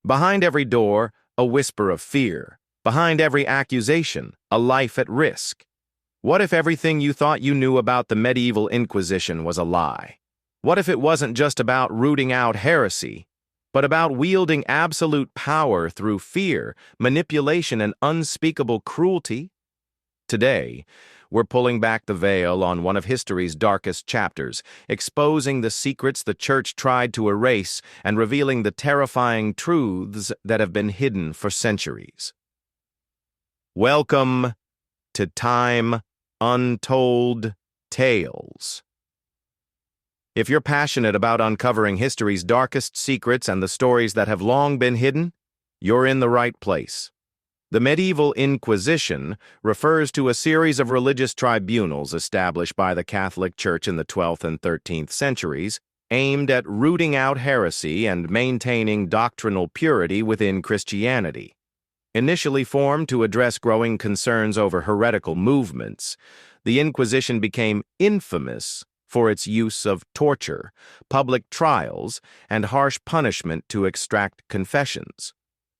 Behind every door, a whisper of fear. Behind every accusation, a life at risk. What if everything you thought you knew about the Medieval Inquisition was a lie? What if it wasn't just about rooting out heresy, but about wielding absolute power through fear, manipulation, and unspeakable cruelty? Today, we're pulling back the veil on one of history's darkest chapters, exposing the secrets the Church tried to erase and revealing the terrifying truths that have been hidden for centuries. Welcome to Time Untold Tales. If you're passionate about uncovering history's darkest secrets and the stories that have long been hidden, you're in the right place. The Medieval Inquisition refers to a series of religious tribunals established by the Catholic Church in the 12th and 13th centuries, aimed at rooting out heresy and maintaining doctrinal purity within Christianity. Initially formed to address growing concerns over heretical movements, the Inquisition became infamous for its use of torture, public trials, and harsh punishment to extract confessions.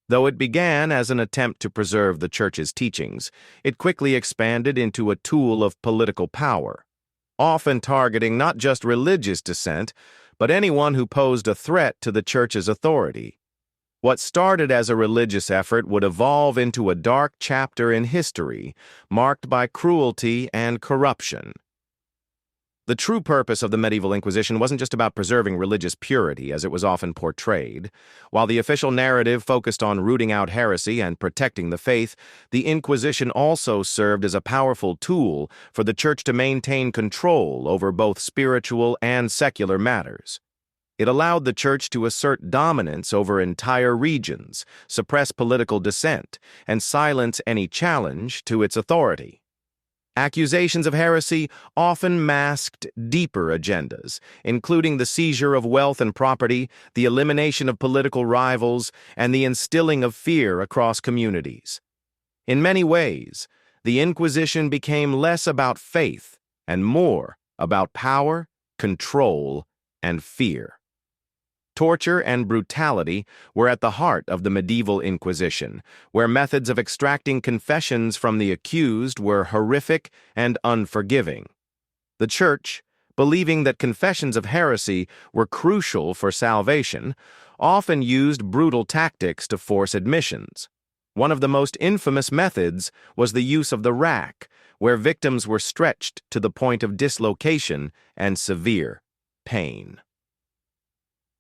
Though it began as an attempt to preserve the Church's teachings, it quickly expanded into a tool of political power, often targeting not just religious dissent, but anyone who posed a threat to the Church's authority. What started as a religious effort would evolve into a dark chapter in history, marked by cruelty and corruption. The true purpose of the Medieval Inquisition wasn't just about preserving religious purity, as it was often portrayed. While the official narrative focused on rooting out heresy and protecting the faith, the Inquisition also served as a powerful tool for the Church to maintain control over both spiritual and secular matters. It allowed the Church to assert dominance over entire regions, suppress political dissent, and silence any challenge to its authority. Accusations of heresy often masked deeper agendas, including the seizure of wealth and property, the elimination of political rivals, and the instilling of fear across communities. In many ways, the Inquisition became less about faith and more about power, control, and fear. Torture and brutality were at the heart of the Medieval Inquisition, where methods of extracting confessions from the accused were horrific and unforgiving. The Church, believing that confessions of heresy were crucial for salvation, often used brutal tactics to force admissions. One of the most infamous methods was the use of the rack, where victims were stretched to the point of dislocation and severe pain.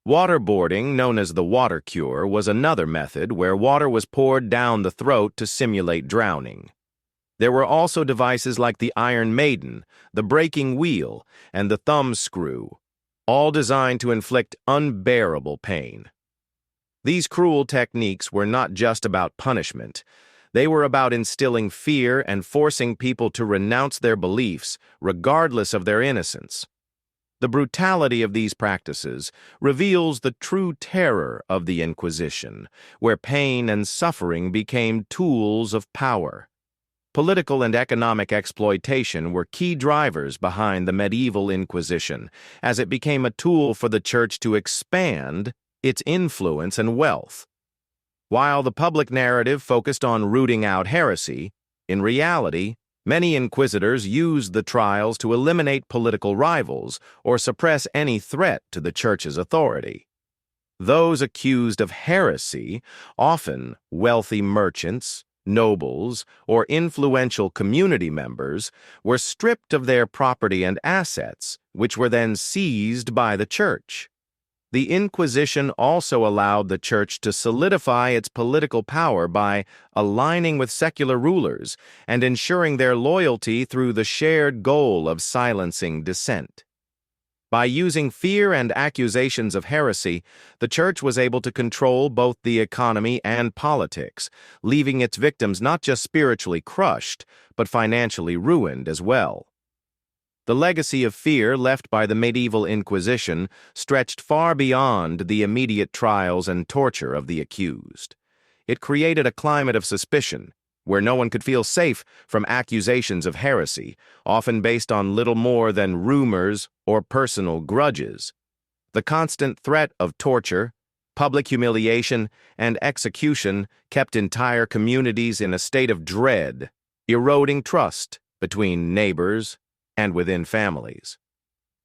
Waterboarding, known as the water cure, was another method where water was poured down the throat to simulate drowning. There were also devices like the Iron Maiden, the breaking wheel, and the thumb screw, all designed to inflict unbearable pain. These cruel techniques were not just about punishment. They were about instilling fear and forcing people to renounce their beliefs, regardless of their innocence. The brutality of these practices reveals the true terror of the Inquisition, where pain and suffering became tools of power. Political and economic exploitation were key drivers behind the Medieval Inquisition, as it became a tool for the Church to expand its influence and wealth. While the public narrative focused on rooting out heresy, in reality, many inquisitors used the trials to eliminate political rivals or suppress any threat to the Church's authority. Those accused of heresy, often wealthy merchants, nobles, or influential community members, were stripped of their property and assets, which were then seized by the Church. The Inquisition also allowed the Church to solidify its political power by aligning with secular rulers and ensuring their loyalty through the shared goal of silencing dissent. By using fear and accusations of heresy, the Church was able to control both the economy and politics, leaving its victims not just spiritually crushed, but financially ruined as well. The legacy of fear left by the Medieval Inquisition stretched far beyond the immediate trials and torture of the accused. It created a climate of suspicion, where no one could feel safe from accusations of heresy, often based on little more than rumors or personal grudges. The constant threat of torture, Public humiliation and execution kept entire communities in a state of dread, eroding trust between neighbors and within families.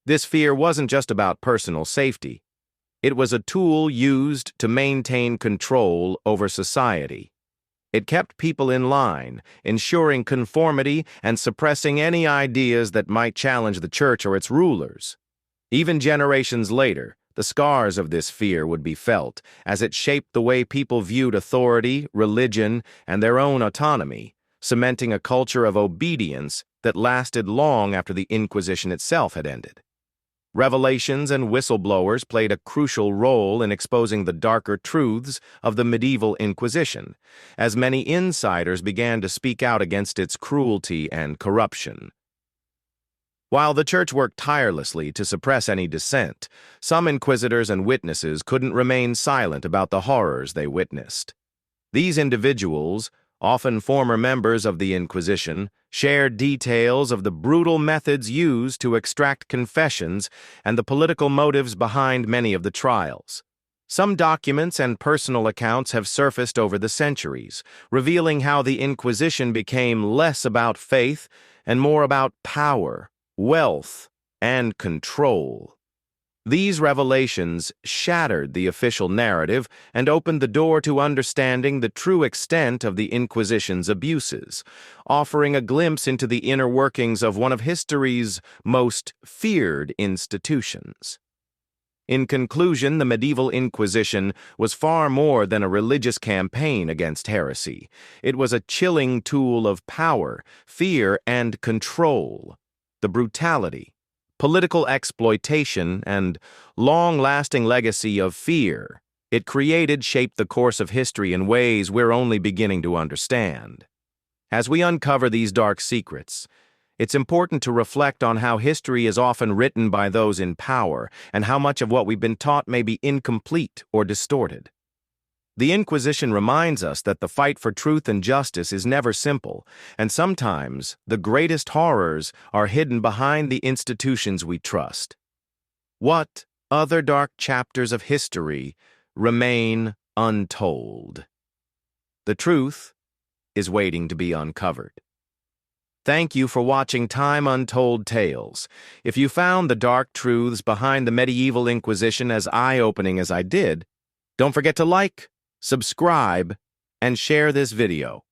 This fear wasn't just about personal safety. It was a tool used to maintain control over society. It kept people in line, ensuring conformity and suppressing any ideas that might challenge the church or its rulers. Even generations later, the scars of this fear would be felt, as it shaped the way people viewed authority, religion, and their own autonomy, cementing a culture of obedience that lasted long after the Inquisition itself had ended. Revelations and whistleblowers played a crucial role in exposing the darker truths of the Medieval Inquisition, as many insiders began to speak out against its cruelty and corruption. While the church worked tirelessly to suppress any dissent, some inquisitors and witnesses couldn't remain silent about the horrors they witnessed. These individuals, often former members of the Inquisition, shared details of the brutal methods used to extract confessions and the political motives behind many of the trials. Some documents and personal accounts have surfaced over the centuries, revealing how the Inquisition became less about faith and more about power, wealth, and control. These revelations shattered the official narrative and opened the door to understanding the true extent of the Inquisition's abuses, offering a glimpse into the inner workings of one of history's most feared institutions. In conclusion, the Medieval Inquisition was far more than a religious campaign against heresy. It was a chilling tool of power, fear, and control. The brutality, political exploitation, and long-lasting legacy of fear it created shaped the course of history in ways we're only beginning to understand. As we uncover these dark secrets, it's important to reflect on how history is often written by those in power and how much of what we've been taught may be incomplete or distorted. The Inquisition reminds us that the fight for truth and justice is never simple, and sometimes the greatest horrors are hidden behind the institutions we trust. What other dark chapters of history remain untold? The truth is waiting to be uncovered. Thank you for watching Time Untold Tales. If you found the dark truths behind the Medieval Inquisition as eye-opening as I did, don't forget to like, subscribe, and share this video.